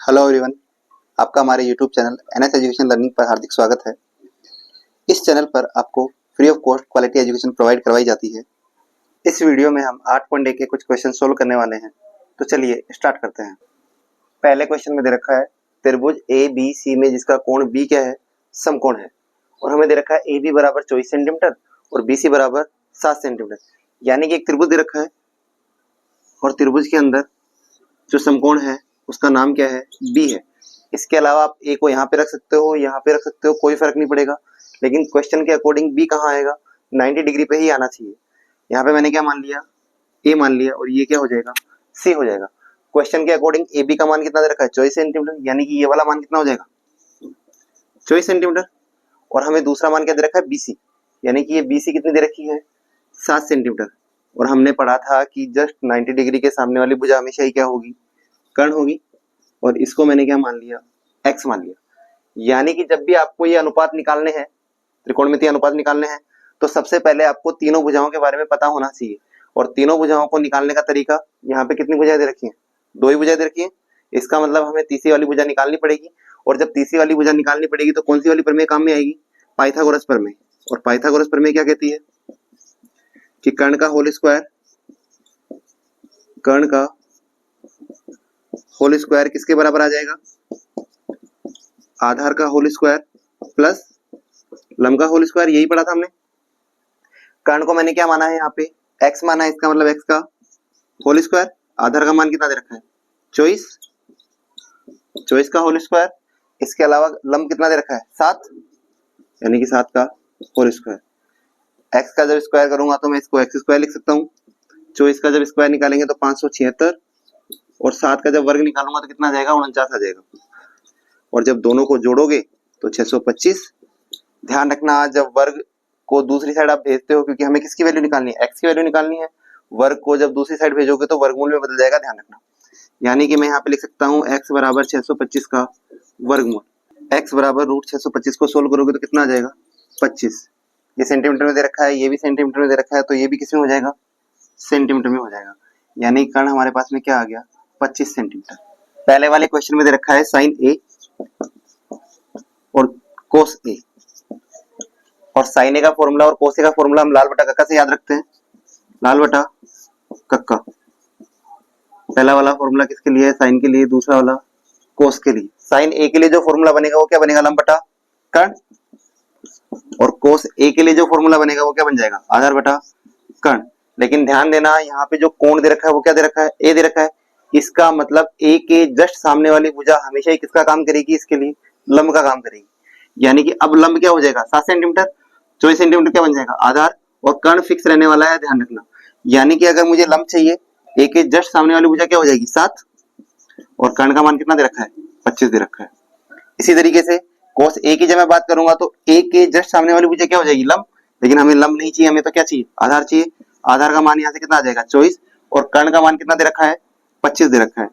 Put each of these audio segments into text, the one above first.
Hello everyone, आपका हमारे YouTube channel NS education learning पर हार्दिक स्वागत है। इस चैनल पर आपको free of cost quality education provide करवाई जाती है। इस वीडियो में हम 8.1 के कुछ क्वेश्चन सोल्व करने वाले हैं, तो चलिए स्टार्ट करते हैं। पहले क्वेश्चन में दे रखा है त्रिभुज ए बी सी में जिसका कोण बी क्या है, समकोण है, और हमें दे रखा है ए बी बराबर 24 सेंटीमीटर और बी सी बराबर 7 सेंटीमीटर। यानी कि एक त्रिभुज दे रखा है और त्रिभुज के अंदर जो समकोण है उसका नाम क्या है, बी है। इसके अलावा आप ए को यहाँ पे रख सकते हो, यहाँ पे रख सकते हो, कोई फर्क नहीं पड़ेगा, लेकिन क्वेश्चन के अकॉर्डिंग बी कहाँ आएगा, 90 डिग्री पे ही आना चाहिए। यहाँ पे मैंने क्या मान लिया, ए मान लिया, और ये क्या हो जाएगा, सी हो जाएगा। क्वेश्चन के अकॉर्डिंग ए बी का मान कितना दे रखा है, 24 सेंटीमीटर, यानी कि ये वाला मान कितना हो जाएगा, 24 सेंटीमीटर। और हमें दूसरा मान क्या दे रखा है, बी सी, यानी कि ये बी सी कितनी दे रखी है, 7 सेंटीमीटर। और हमने पढ़ा था कि जस्ट 90 डिग्री के सामने वाली भुजा हमेशा ही क्या होगी, कर्ण होगी, और इसको मैंने क्या मान लिया, x मान लिया। यानी कि जब भी आपको ये अनुपात निकालने हैं, त्रिकोणमितीय अनुपात निकालने हैं, तो सबसे पहले आपको तीनों भुजाओं के बारे में पता होना चाहिए। और तीनों भुजाओं को निकालने का तरीका, यहाँ पे कितनी भुजाएं दे रखी हैं, 2 ही भुजाएं दे रखी हैं। इसका मतलब हमें तीसरी वाली भुजा निकालनी पड़ेगी, और जब तीसरी वाली भुजा निकालनी पड़ेगी तो कौन सी वाली प्रमेय काम में आएगी, पाइथागोरस प्रमेय। और पाइथागोरस प्रमेय क्या कहती है कि कर्ण का होल स्क्वायर, कर्ण का होल स्क्वायर किसके बराबर आ जाएगा, आधार का होल स्क्वायर प्लस लंब का होल स्क्वायर। यही पढ़ा था हमने। कर्ण को मैंने क्या माना है, यहाँ पे x माना है, इसका मतलब x का होल स्क्वायर। आधार का मान कितना दे रखा है, 24 का होल स्क्वायर। इसके अलावा लंब कितना दे रखा है, 7, यानी कि 7 का होल स्क्वायर। x का जब स्क्वायर करूंगा तो मैं इसको x स्क्वायर लिख सकता हूँ। 24 का जब स्क्वायर निकालेंगे तो 576, और 7 का जब वर्ग निकालूंगा तो कितना आ जाएगा, 49 आ जाएगा। और जब दोनों को जोड़ोगे तो 625। ध्यान रखना, जब वर्ग को दूसरी साइड आप भेजते हो, क्योंकि हमें किसकी वैल्यू निकालनी है, x की वैल्यू निकालनी है। वर्ग को जब दूसरी साइड भेजोगे तो वर्गमूल में बदल जाएगा, ध्यान रखना। यानी कि मैं यहाँ पे लिख सकता हूँ x बराबर 625 का वर्गमूल। x बराबर रूट 625 को सोल्व करोगे तो कितना आ जाएगा, 25। ये सेंटीमीटर में दे रखा है, ये भी सेंटीमीटर में दे रखा है, तो ये भी किसमें हो जाएगा, सेंटीमीटर में हो जाएगा। यानी कर्ण हमारे पास में क्या आ गया, 25 सेंटीमीटर। पहले वाले क्वेश्चन में दे रखा है साइन ए और कोस ए, और साइन ए का फॉर्मूला और कोस ए का फॉर्मूला हम लाल बटा कक्का से याद रखते हैं, लाल बटा कक्का। पहला वाला फॉर्मूला किसके लिए है, साइन के लिए, दूसरा वाला कोस के लिए। साइन ए के लिए जो फॉर्मूला बनेगा वो क्या बनेगा, लंब बटा कर्ण, और कोस ए के लिए जो फॉर्मूला बनेगा वो क्या बन जाएगा, आधार बटा कर्ण। लेकिन ध्यान देना, यहाँ पे जो कोण दे रखा है वो क्या दे रखा है, ए दे रखा है। इसका मतलब ए के जस्ट सामने वाली भुजा हमेशा ही किसका काम करेगी, इसके लिए लंब का काम करेगी। यानी कि अब लंब क्या हो जाएगा, 7 सेंटीमीटर, 24 सेंटीमीटर क्या बन जाएगा, आधार, और कर्ण फिक्स रहने वाला है, ध्यान रखना। यानी कि अगर मुझे लंब चाहिए, ए के जस्ट सामने वाली भुजा क्या हो जाएगी, 7, और कर्ण का मान कितना दे रखा है, 25 दे रखा है। इसी तरीके से कोस ए की जब मैं बात करूंगा तो ए के जस्ट सामने वाली भुजा क्या हो जाएगी, लंब। लेकिन हमें लंब नहीं चाहिए, हमें तो क्या चाहिए, आधार चाहिए। आधार का मान यहाँ से कितना आ जाएगा, 24, और कर्ण का मान कितना दे रखा है, 25 दे रखा है।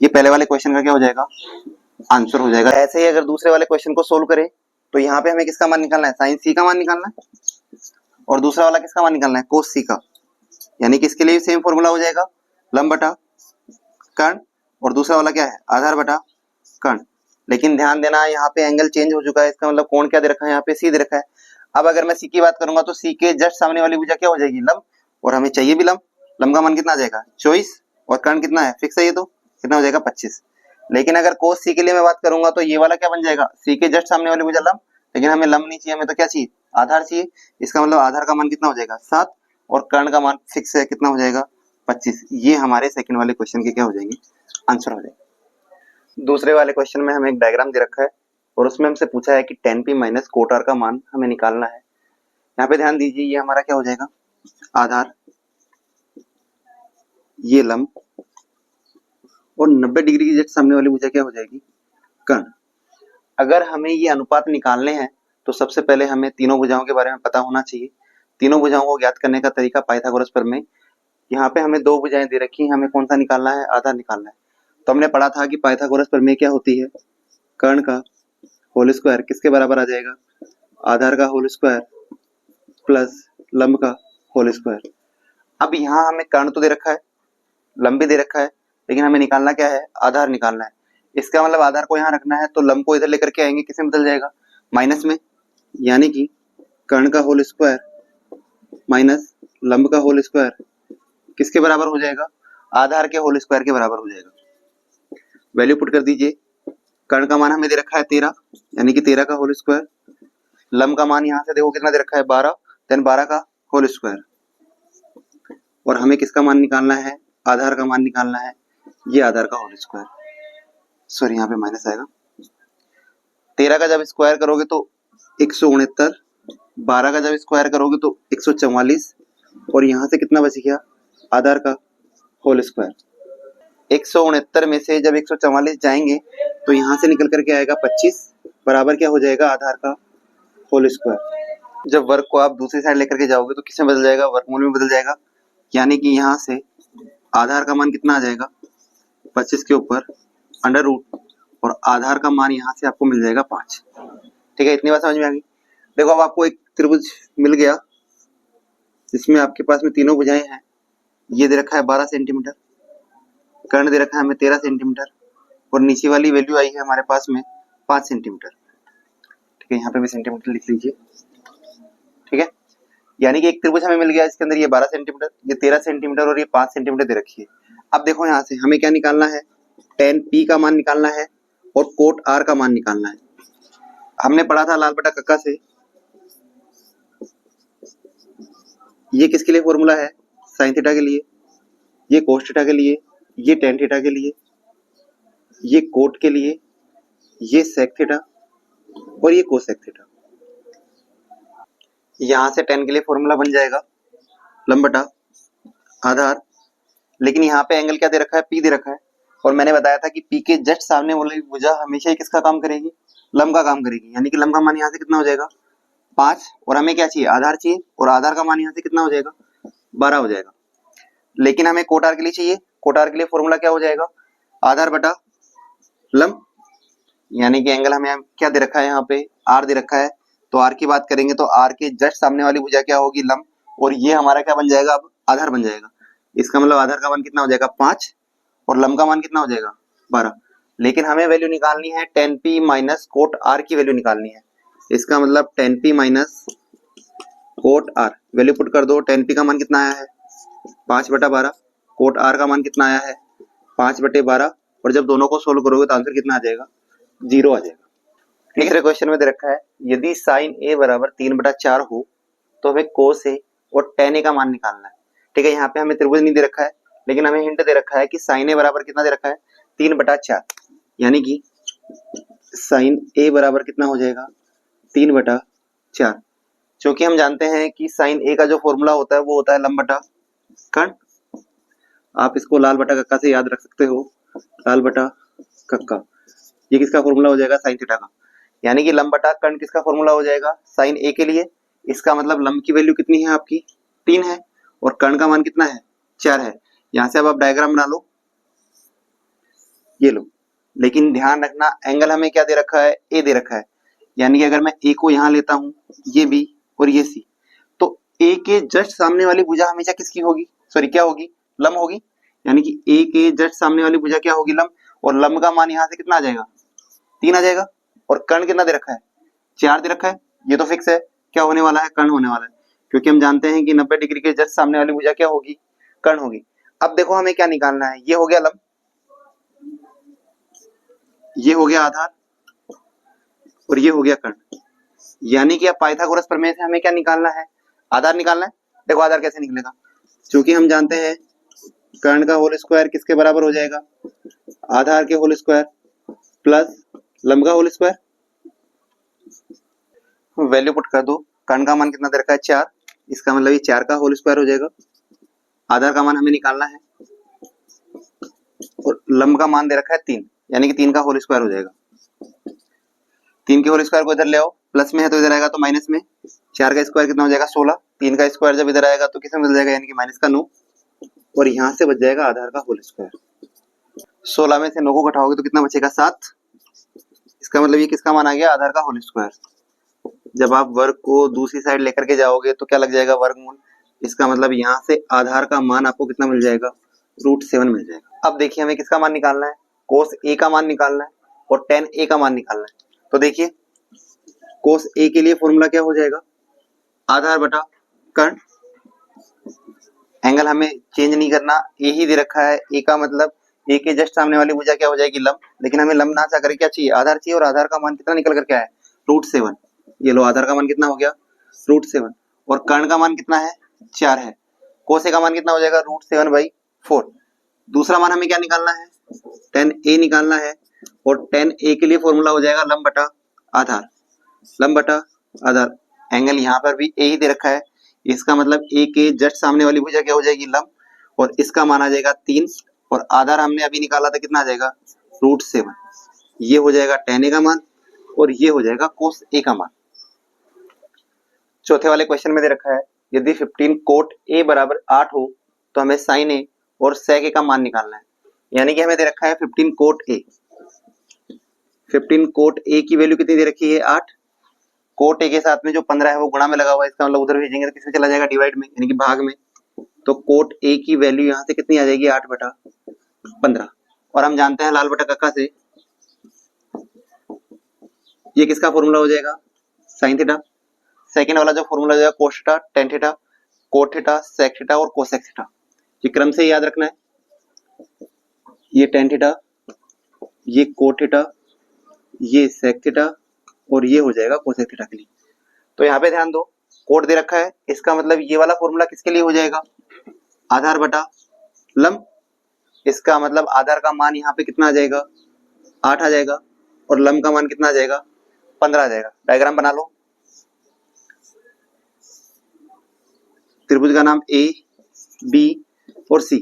ये पहले वाले क्वेश्चन का क्या हो जाएगा, आंसर हो जाएगा। ऐसे ही अगर दूसरे वाले क्वेश्चन को सोल्व करें तो यहाँ पे हमें किसका मान निकालना है, साइन सी का मान निकालना है, और दूसरा वाला किसका मान निकालना है, कोस सी का। यानी कि इसके लिए सेम फॉर्मूला हो जाएगा, लंब बटा कर्ण, और दूसरा वाला क्या है, आधार बटा कर्ण। लेकिन ध्यान देना, यहाँ पे एंगल चेंज हो चुका है, इसका मतलब कोण क्या दे रखा है, यहाँ पे सी दे रखा है। अब अगर मैं सी की बात करूंगा तो सी के जस्ट सामने वाली भुजा क्या हो जाएगी, लंब, और हमें चाहिए भी लंब। लंब का मान कितना आ जाएगा, 24, और कर्ण कितना है, फिक्स है ये, तो कितना हो जाएगा, 25। लेकिन अगर कोस सी के लिए मैं बात करूंगा तो ये वाला क्या बन जाएगा, सी के जस्ट सामने वाली भुजा लंब, लेकिन हमें लंब नहीं चाहिए, हमें तो क्या चाहिए, आधार चाहिए। इसका मतलब आधार का मान कितना हो जाएगा, 7, और कर्ण का मान फिक्स है, कितना हो जाएगा, 25। ये हमारे सेकंड वाले क्वेश्चन के क्या हो जाएंगे, आंसर हो जाएगा। दूसरे वाले क्वेश्चन में हमें एक डायग्राम दे रखा है, और उसमें हमसे पूछा है कि tan p minus cot r का मान हमें निकालना है। यहाँ पे ध्यान दीजिए, ये हमारा क्या हो जाएगा, आधार, ये लंब, और 90 डिग्री की जस्ट सामने वाली भुजा क्या हो जाएगी, कर्ण। अगर हमें ये अनुपात निकालने हैं तो सबसे पहले हमें तीनों भुजाओं के बारे में पता होना चाहिए। तीनों भुजाओं को ज्ञात करने का तरीका पाइथागोरस प्रमेय। यहाँ पे हमें 2 भुजाएं दे रखी हैं, हमें कौन सा निकालना है, आधार निकालना है। तो हमने पढ़ा था कि पाइथागोरस प्रमेय क्या होती है, कर्ण का होल स्क्वायर किसके बराबर आ जाएगा, आधार का होल स्क्वायर प्लस लंब का होल स्क्वायर। अब यहाँ हमें कर्ण तो दे रखा है, लंब भी दे रखा है, लेकिन हमें निकालना क्या है, आधार निकालना है। इसका मतलब आधार को यहाँ रखना है तो लंब को इधर लेकर के आएंगे, किसमें बदल जाएगा, माइनस में, यानी कि कर्ण का होल स्क्वायर माइनस लंब का होल स्क्वायर किसके बराबर हो जाएगा, आधार के होल स्क्वायर के बराबर हो जाएगा। वैल्यू पुट कर दीजिए, कर्ण का मान हमें दे रखा है 13, यानी कि 13 का होल स्क्वायर, लंब का मान यहाँ से देखो कितना दे रखा है 12, देन 12 का होल स्क्वायर, और हमें किसका मान निकालना है, आधार का मान निकालना है, ये आधार का होल स्क्वायर, सॉरी यहाँ पे माइनस आएगा। 13 का जब स्क्वायर करोगे तो 169, 12 का जब स्क्वायर करोगे तो 144, और यहाँ से कितना बच गया, आधार का होल स्क्वायर। 169 में से जब 144 जाएंगे तो यहाँ से निकल करके आएगा 25, बराबर क्या हो जाएगा, आधार का होल स्क्वायर। जब वर्ग को आप दूसरी साइड लेकर के जाओगे तो किसमें बदल जाएगा, वर्गमूल में बदल जाएगा, यानी कि यहाँ से आधार का मान कितना आ जाएगा, 25 के ऊपर अंडर रूट, और आधार का मान यहाँ से आपको मिल जाएगा 5। ठीक है, इतनी बात समझ में आ गई। देखो अब आपको एक त्रिभुज मिल गया जिसमें आपके पास में तीनों भुजाएं हैं। ये दे रखा है 12 सेंटीमीटर, कर्ण दे रखा है हमें 13 सेंटीमीटर, और नीचे वाली वैल्यू आई है हमारे पास में 5 सेंटीमीटर। ठीक है, यहाँ पे भी सेंटीमीटर लिख लीजिए। ठीक है, यानी कि एक त्रिभुज हमें मिल गया इसके अंदर ये 12 सेंटीमीटर, ये 13 सेंटीमीटर और ये 5 सेंटीमीटर दे रखी है। अब देखो यहाँ से हमें क्या निकालना है, tan P का मान निकालना है और कोट R का मान निकालना है। हमने पढ़ा था लाल बटा कक्का से, ये किसके लिए फॉर्मूला है, साइन थीटा के लिए, ये कोस थीटा के लिए, ये टेन थीटा के लिए, ये कोट के लिए, ये सेक थीटा और ये कोसेक थीटा। यहाँ से टेन के लिए फॉर्मूला बन जाएगा लंब बटा आधार, लेकिन यहाँ पे एंगल क्या दे रखा है, P दे रखा है, और मैंने बताया था कि P के जस्ट सामने वाली भुजा हमेशा ही किसका काम करेगी, लंब का काम करेगी, यानी कि लंब का मान यहाँ से कितना हो जाएगा 5, और हमें क्या चाहिए, आधार चाहिए, और आधार का मान यहाँ से कितना हो जाएगा 12 हो जाएगा। लेकिन हमें कोट आर के लिए चाहिए, कोट आर के लिए फॉर्मूला क्या हो जाएगा, आधार बटा लंब, यानी कि एंगल हमें क्या दे रखा है, यहाँ पे आर दे रखा है, तो आर की बात करेंगे तो आर के जस्ट सामने वाली भुजा क्या होगी, लंब, और ये हमारा क्या बन जाएगा, अब आधार बन जाएगा। इसका मतलब आधार का मान कितना हो जाएगा 5, और लंब का मान कितना हो जाएगा 12। लेकिन हमें वैल्यू निकालनी है tan P minus cot R की वैल्यू निकालनी है। इसका मतलब tan P minus cot R, value put कर दो, tan P का मान कितना आया है 5/12, कोट R का मान कितना आया है 5/12, और जब दोनों को सोल्व करोगे तो आंसर कितना आ जाएगा, 0 आ जाएगा। तीसरे क्वेश्चन में दे रखा है यदि साइन A बराबर 3/4 हो तो हमें कोस A और tan A का मान निकालना है। ठीक है, यहाँ पे हमें त्रिभुज नहीं दे रखा है, लेकिन हमें हिंट दे रखा है कि साइन A बराबर कितना दे रखा है 3/4, यानी कि साइन A बराबर कितना हो जाएगा 3/4, क्योंकि हम जानते हैं कि साइन A का जो फॉर्मूला होता है वो होता है लंब बटा कर्ण। आप इसको लाल बटा कक्का से याद रख सकते हो, लाल बटा कक्का, ये किसका फॉर्मूला हो जाएगा, साइन थीटा का, यानी कि लंब बटा कर्ण किसका फॉर्मूला हो जाएगा, साइन A के लिए। इसका मतलब लंब की वैल्यू कितनी है आपकी 3 है, और कर्ण का मान कितना है 4 है। यहाँ से अब आप डायग्राम बना लो, ये लो, लेकिन ध्यान रखना एंगल हमें क्या दे रखा है, A दे रखा है, यानी कि अगर मैं A को यहाँ लेता हूँ, ये B और ये C, तो A के जस्ट सामने वाली भुजा हमेशा किसकी होगी, सॉरी क्या होगी, लंब होगी, यानी कि A के जस्ट सामने वाली भुजा क्या होगी, लंब, और लंब का मान यहाँ से कितना आ जाएगा 3 आ जाएगा, और कर्ण कितना दे रखा है 4 दे रखा है, ये तो फिक्स है, क्या होने वाला है, कर्ण होने वाला है, क्योंकि हम जानते हैं कि 90 डिग्री के जस्ट सामने वाली भुजा क्या होगी, कर्ण होगी। अब देखो हमें क्या निकालना है, ये हो गया लंब, ये हो गया आधार, और ये हो गया कर्ण, यानी कि अब पाइथागोरस प्रमेय से हमें क्या निकालना है, आधार निकालना है। देखो आधार कैसे निकलेगा, क्योंकि हम जानते हैं कर्ण का होल स्क्वायर किसके बराबर हो जाएगा, आधार के होल स्क्वायर प्लस लंब का होल स्क्वायर। वैल्यू पुट कर दो, कर्ण का मान कितना दे रखा है 4, इसका मतलब ये 4 का होल स्क्वायर हो जाएगा, आधार का मान हमें निकालना है, और लंब का मान दे रखा है 3, यानी कि 3 का होल स्क्वायर हो जाएगा। 3 के होल स्क्वायर को इधर ले आओ, प्लस में है तो इधर आएगा तो माइनस में, 4 का स्क्वायर कितना हो जाएगा 16, 3 का स्क्वायर जब इधर आएगा तो किसमें मिल जाएगा, यानी कि माइनस का 9, और यहाँ से बच जाएगा आधार का होल स्क्वायर। 16 में से 9 को घटाओगे तो कितना बचेगा 7, इसका मतलब ये किसका मान आ गया, आधार का होल स्क्वायर। जब आप वर्ग को दूसरी साइड लेकर के जाओगे तो क्या लग जाएगा, वर्गमूल, इसका मतलब यहाँ से आधार का मान आपको कितना मिल जाएगा, √7 मिल जाएगा। अब देखिए हमें किसका मान निकालना है, कोस ए का मान निकालना है और टेन ए का मान निकालना है। तो देखिए कोस ए के लिए फॉर्मूला क्या हो जाएगा, आधार बटा कर्ण। एंगल हमें चेंज नहीं करना, ए ही दे रखा है, ए का मतलब ए के जस्ट सामने वाली भुजा क्या हो जाएगी, लंब। लेकिन हमें लंब ना चाह कर क्या चाहिए, आधार चाहिए, और आधार का मान कितना निकल कर क्या है, √7। ये लो आधार का मान कितना हो गया, √7, और कर्ण का मान कितना है, 4 है। कोस ए का मान कितना हो जाएगा, √7/4। दूसरा मान हमें क्या निकालना है, tan ए निकालना है, और tan ए के लिए फॉर्मूला हो जाएगा लंब बटा आधार। लंब बटा आधार, एंगल यहाँ पर भी ए ही दे रखा है, इसका मतलब ए के जस्ट सामने वाली भुजा क्या हो जाएगी, लंब, और इसका मान आ जाएगा 3, और आधार हमने अभी निकाला था कितना आ जाएगा, √7। ये हो जाएगा tan ए का मान, और ये हो जाएगा कोस ए का मान। चौथे वाले क्वेश्चन में दे रखा है यदि 15 कोट ए बराबर 8 हो तो हमें साइन ए और सेक ए का मान निकालना है। यानी कि हमें दे रखा है 15 कोट ए, 15 कोट ए की वैल्यू कितनी दे रखी है, 8। कोट ए के साथ में जो 15 है वो गुणा में लगा हुआ है, इसका मतलब उधर भेजेंगे तो किसमें चला जाएगा, डिवाइड में, यानी कि भाग में। तो कोट ए की वैल्यू यहाँ से कितनी आ जाएगी, 8/15। और हम जानते हैं लाल बटा कक्का से ये किसका फॉर्मूला हो जाएगा, साइन थीटा। सेकंड वाला जो फॉर्मूला हो जाएगा cos theta, tan theta, cot theta, sec theta और कोसेक थीटा। ये क्रम से याद रखना है, ये टेन थीटा, ये कोट थीटा, ये सेक थीटा, और ये हो जाएगा कोसेक थीटा के लिए। तो यहाँ पे ध्यान दो, कोट दे रखा है, इसका मतलब ये वाला फॉर्मूला किसके लिए हो जाएगा, आधार बटा लंब। इसका मतलब आधार का मान यहाँ पे कितना आ जाएगा, 8 आ जाएगा, और लंब का मान कितना आ जाएगा, 15 आ जाएगा। डायग्राम बना लो, त्रिभुज का नाम ए बी और सी।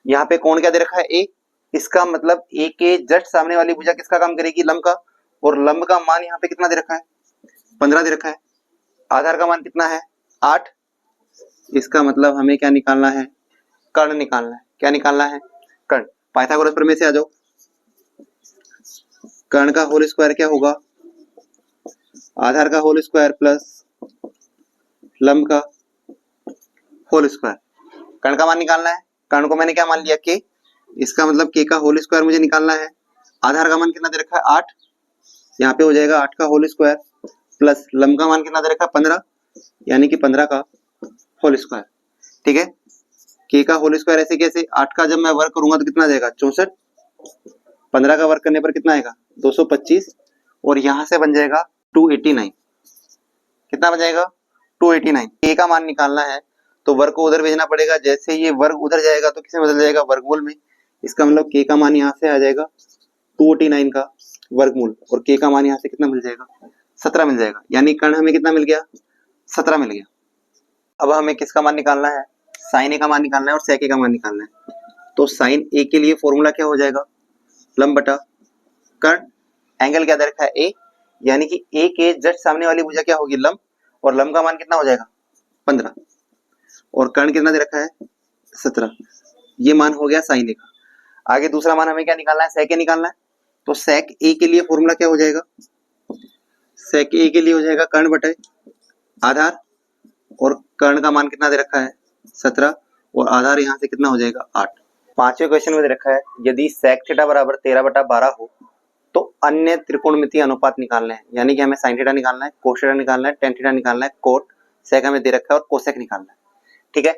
यहाँ पे कौन क्या दे रखा है, ए, इसका मतलब ए के जस्ट सामने वाली भुजा किसका काम करेगी, लंब का, और लंब का मान यहाँ पे कितना दे रखा है, 15 दे रखा है। आधार का मान कितना है, 8। इसका मतलब हमें क्या निकालना है, कर्ण निकालना है। क्या निकालना है, कर्ण। पाइथागोरस प्रमेय से आ जाओ, कर्ण का होल स्क्वायर क्या होगा, आधार का होल स्क्वायर प्लस लंब का होल स्क्वायर। कर्ण का मान निकालना है, कर्ण को मैंने क्या मान लिया, के, इसका मतलब के का होल स्क्वायर मुझे निकालना है। आधार का मान कितना दे रखा है, 8, यहाँ पे हो जाएगा 8 का होल स्क्वायर प्लस लंब का मान कितना दे रखा है, 15, यानी कि 15 का होल स्क्वायर। ठीक है, के का होल स्क्वायर ऐसे कैसे, 8 का जब मैं वर्क करूंगा तो कितना आ जाएगा, 64, 15 का वर्क करने पर कितना आएगा, 225, और यहां से बन जाएगा 289। कितना बन जाएगा, 289। के का मान निकालना है तो वर्ग को उधर भेजना पड़ेगा, जैसे ये वर्ग उधर जाएगा तो किसमें बदल जाएगा, वर्गमूल में। इसका मतलब के का मान यहाँ से आ जाएगा 289 का वर्गमूल, और के का मान यहाँ से कितना मिल जाएगा, 17 मिल जाएगा। यानी कर्ण हमें कितना मिल गया, 17 मिल गया। अब हमें किसका मान निकालना है, साइन ए का मान निकालना है और सेक ए का मान निकालना है। तो साइन ए के लिए फॉर्मूला क्या हो जाएगा, लंब बटा कर्ण। एंगल क्या दे रखा है, ए, यानी कि ए के जस्ट सामने वाली भुजा क्या होगी, लंब, और लंब का मान कितना हो जाएगा, 15, और कर्ण कितना दे रखा है, 17। ये मान हो गया साइन ए का। आगे दूसरा मान हमें क्या निकालना है, सेक ए निकालना है। तो सेक ए के लिए फॉर्मूला क्या हो जाएगा, सेक ए के लिए हो जाएगा कर्ण बटे आधार, और कर्ण का मान कितना दे रखा है, 17, और आधार यहाँ से कितना हो जाएगा, 8। पांचवें क्वेश्चन में दे रखा है यदि सेक थीटा बराबर 13/12 हो तो अन्य त्रिकोणमितीय अनुपात निकालना है। यानी कि हमें साइन थीटा निकालना है, कोस थीटा निकालना है, टेन थीटा निकालना है, कोट, सेक हमें दे रखा है, और कोसेक निकालना है। ठीक है,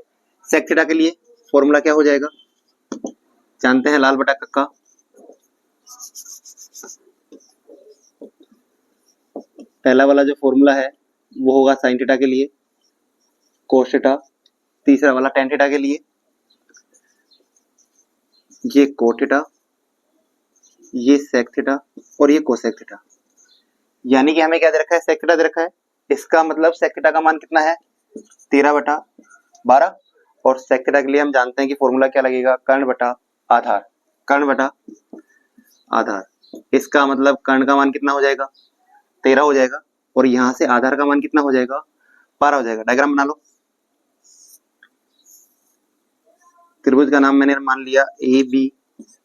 सेक थीटा के लिए फॉर्मूला क्या हो जाएगा, जानते हैं, लाल बटा कक्का। पहला वाला जो फॉर्मूला है वो होगा साइन थीटा के लिए, कोस थीटा, तीसरा वाला टेन थीटा के लिए, ये कोट थीटा, ये सेक थीटा, और ये कोसेक थीटा। यानी कि हमें क्या दे रखा है, सेक थीटा दे रखा है। इसका मतलब सेक थीटा का मान कितना है, 13/12, और सेक थीटा के लिए हम जानते हैं कि फॉर्मूला क्या लगेगा, कर्ण बटा आधार, कर्ण बटा आधार। इसका मतलब कर्ण का मान कितना हो जाएगा, 13 हो जाएगा, और यहां से आधार का मान कितना हो जाएगा, 12 हो जाएगा। डायग्राम बना लो, त्रिभुज का नाम मैंने मान लिया ए बी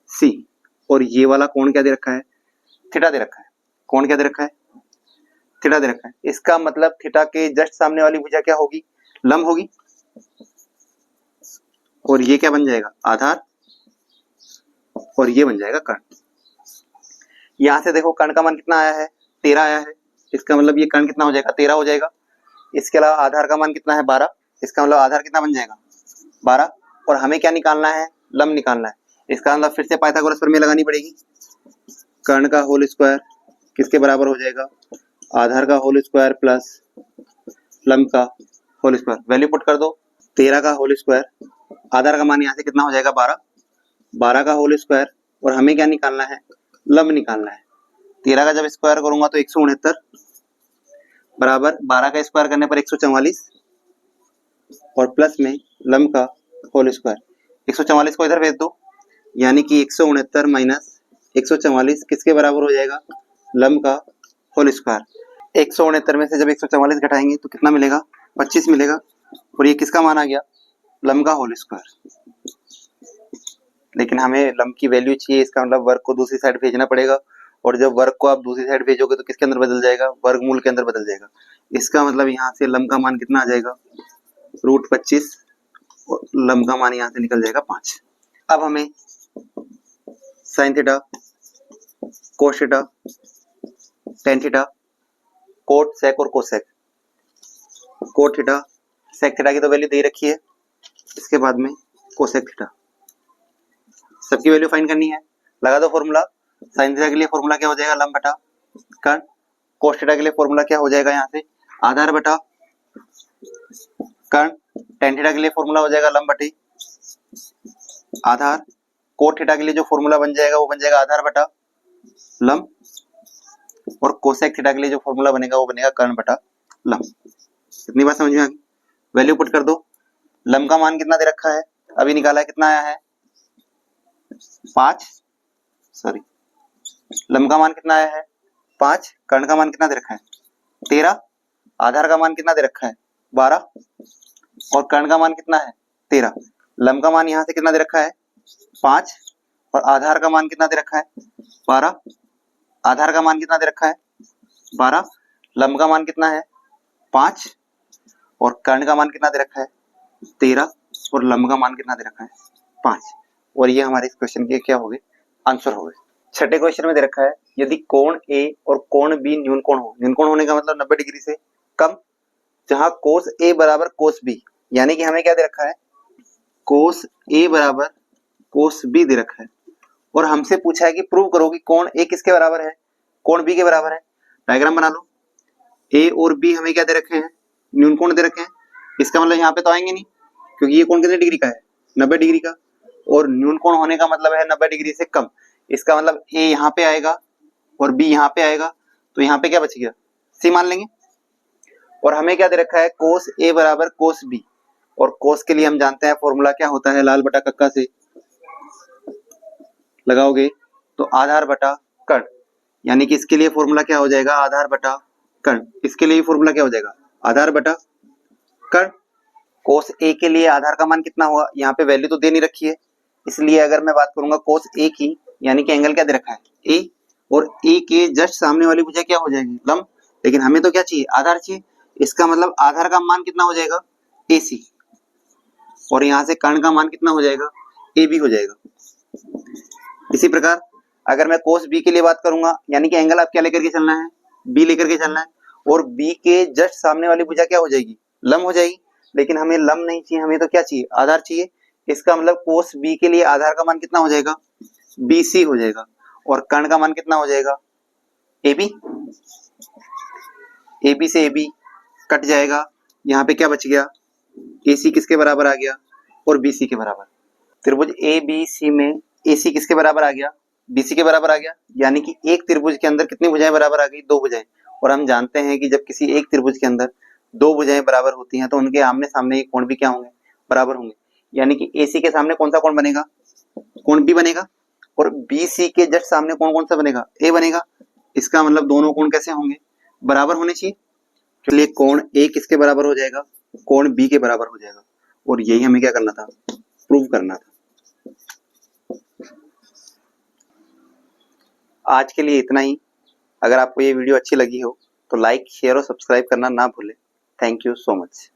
सी, और ये वाला कोण क्या दे रखा है, थीटा दे रखा है। कोण क्या दे रखा है, थीटा दे रखा है। इसका मतलब थीटा के जस्ट सामने वाली भुजा क्या होगी, लंब होगी, और ये क्या बन जाएगा, आधार, और ये बन जाएगा कर्ण। यहाँ से देखो कर्ण का मान कितना आया है, 13 आया है, इसका मतलब ये कर्ण कितना हो जाएगा, 13 हो जाएगा। इसके अलावा आधार का मान कितना है, 12, इसका मतलब आधार कितना बन जाएगा, 12। और हमें क्या निकालना है, लंब निकालना है। इसका मतलब फिर से पाइथागोरस प्रमेय लगानी पड़ेगी। कर्ण का होल स्क्वायर किसके बराबर हो जाएगा, आधार का होल स्क्वायर प्लस लंब का होल स्क्वायर। वैल्यू पुट कर दो, 13 का होल स्क्वायर, आधार का मान यहाँ से कितना हो जाएगा, 12, 12 का होल स्क्वायर, और हमें क्या निकालना है, लंब निकालना है। 13 का जब स्क्वायर करूंगा तो 169 बराबर 12 का स्क्वायर करने पर 144 और प्लस में लंब का होल स्क्वायर। 144 को इधर भेज दो, यानी कि 169 माइनस 144 किसके बराबर हो जाएगा, लंब का होल स्क्वायर। 169 में से जब 144 घटाएंगे तो कितना मिलेगा, 25 मिलेगा। और ये किसका मान आ गया, लंब का होल स्क्वायर। लेकिन हमें लंब की वैल्यू चाहिए, इसका मतलब वर्ग को दूसरी साइड भेजना पड़ेगा। और जब वर्ग को आप दूसरी साइड भेजोगे तो किसके अंदर बदल जाएगा, वर्गमूल के अंदर बदल जाएगा। इसका मतलब यहाँ से लंब का मान कितना आ जाएगा, √25, और लंब का मान यहाँ से निकल जाएगा 5। अब हमें sine theta, cos theta, tan theta, cot sec और cosec, cot theta sec theta की तो वैल्यू दे रखी है, इसके बाद में कोसेक थीटा, सबकी वैल्यू फाइंड करनी है। लगा दो फॉर्मूला। साइन थीटा के लिए फॉर्मूला क्या हो जाएगा, लंब बटा कर्ण। कोस थीटा के लिए फॉर्मूला क्या हो जाएगा, यहाँ से आधार बटा कर्ण। टेन थीटा के लिए फॉर्मूला हो जाएगा लंब बटे आधार। कोट थीटा के लिए जो फॉर्मूला बन जाएगा वो बन जाएगा आधार बटा लंब। और कोसेक थीटा के लिए जो फॉर्मूला बनेगा वो बनेगा कर्ण बटा लंब। इतनी बात समझ में आ गई। वैल्यू पुट कर दो। लंब का मान कितना दे रखा है, अभी निकाला है, कितना आया है, 5, सॉरी, लंब का मान कितना आया है, 5। कर्ण का मान कितना दे रखा है, 13। आधार का मान कितना दे रखा है, 12। और कर्ण का मान कितना है, 13। लंब का मान यहाँ से कितना दे रखा है, 5। और आधार का मान कितना दे रखा है, 12। आधार का मान कितना दे रखा है, 12। लंब का मान कितना है, 5। और कर्ण का मान कितना दे रखा है, 13। और लंब का मान कितना दे रखा है, 5। और ये हमारे इस क्वेश्चन के क्या हो गए, आंसर हो गए। छठे क्वेश्चन में दे रखा है, यदि कोण ए और कोण बी न्यून कोण हो। न्यून कोण होने का मतलब 90 डिग्री से कम, जहां कोस ए बराबर कोस बी, यानी कि हमें क्या दे रखा है, कोस ए बराबर कोस बी दे रखा है। और हमसे पूछा है कि प्रूव करो कि कोण ए किसके बराबर है, कोण बी के बराबर है। डायग्राम बना लो। ए और बी हमें क्या दे रखे हैं, न्यून कोण दे रखे हैं। इसका मतलब यहाँ पे तो आएंगे नहीं, क्योंकि ये कोण कितने डिग्री का है, 90 डिग्री का। और न्यून कोण होने का मतलब है 90 डिग्री से कम। इसका मतलब ए यहाँ पे आएगा और बी यहाँ पे आएगा, तो यहाँ पे क्या बच गया, सी मान लेंगे। और हमें क्या दे रखा है, कोस ए बराबर कोस बी। और कोस के लिए हम जानते हैं फॉर्मूला क्या होता है, लाल बटा कक्का से लगाओगे तो आधार बटा कर्ण। यानी कि इसके लिए फॉर्मूला क्या हो जाएगा, आधार बटा कर्ण। इसके लिए फॉर्मूला क्या हो जाएगा, आधार बटा कर्ण। कोस ए के लिए आधार का मान कितना होगा, यहाँ पे वैल्यू तो दे नहीं रखी है, इसलिए अगर मैं बात करूंगा कोस ए की, यानी कि एंगल क्या दे रखा है, ए। और ए के जस्ट सामने वाली भुजा क्या हो जाएगी, लंब। लेकिन हमें तो क्या चाहिए, आधार चाहिए। इसका मतलब आधार का मान कितना हो जाएगा, AC। और यहाँ से कर्ण का मान कितना हो जाएगा, AB हो जाएगा। इसी प्रकार अगर मैं कोस बी के लिए बात करूंगा, यानी कि एंगल आप क्या लेकर के चलना है, बी लेकर के चलना है। और बी के जस्ट सामने वाली भुजा क्या हो जाएगी, लंब हो जाएगी। लेकिन हमें लंब नहीं चाहिए, हमें तो क्या चाहिए, आधार चाहिए। इसका मतलब कोस बी के लिए आधार का मान कितना हो जाएगा, BC हो जाएगा। और कर्ण का मान कितना हो जाएगा, AB। AB से AB कट जाएगा, यहाँ पे क्या बच गया, AC किसके बराबर आ गया, और BC के बराबर। त्रिभुज ABC में AC किसके बराबर आ गया, BC के बराबर आ गया। यानी कि एक त्रिभुज के अंदर कितनी भुजाएं बराबर आ गई, 2 भुजाएं। और हम जानते हैं कि जब किसी एक त्रिभुज के अंदर 2 भुजाएं बराबर होती हैं तो उनके आमने सामने एक कोण भी क्या होंगे, बराबर होंगे। यानी कि AC के सामने कौन सा कोण बनेगा, कोण B बनेगा। और BC के जस्ट सामने कोण कौन सा बनेगा, A बनेगा। इसका मतलब दोनों कोण कैसे होंगे, बराबर होने चाहिए। चलिए कोण A किसके बराबर हो जाएगा, कोण B के बराबर हो जाएगा। और यही हमें क्या करना था, प्रूव करना था। आज के लिए इतना ही। अगर आपको ये वीडियो अच्छी लगी हो तो लाइक, शेयर और सब्सक्राइब करना ना भूलें। Thank you so much.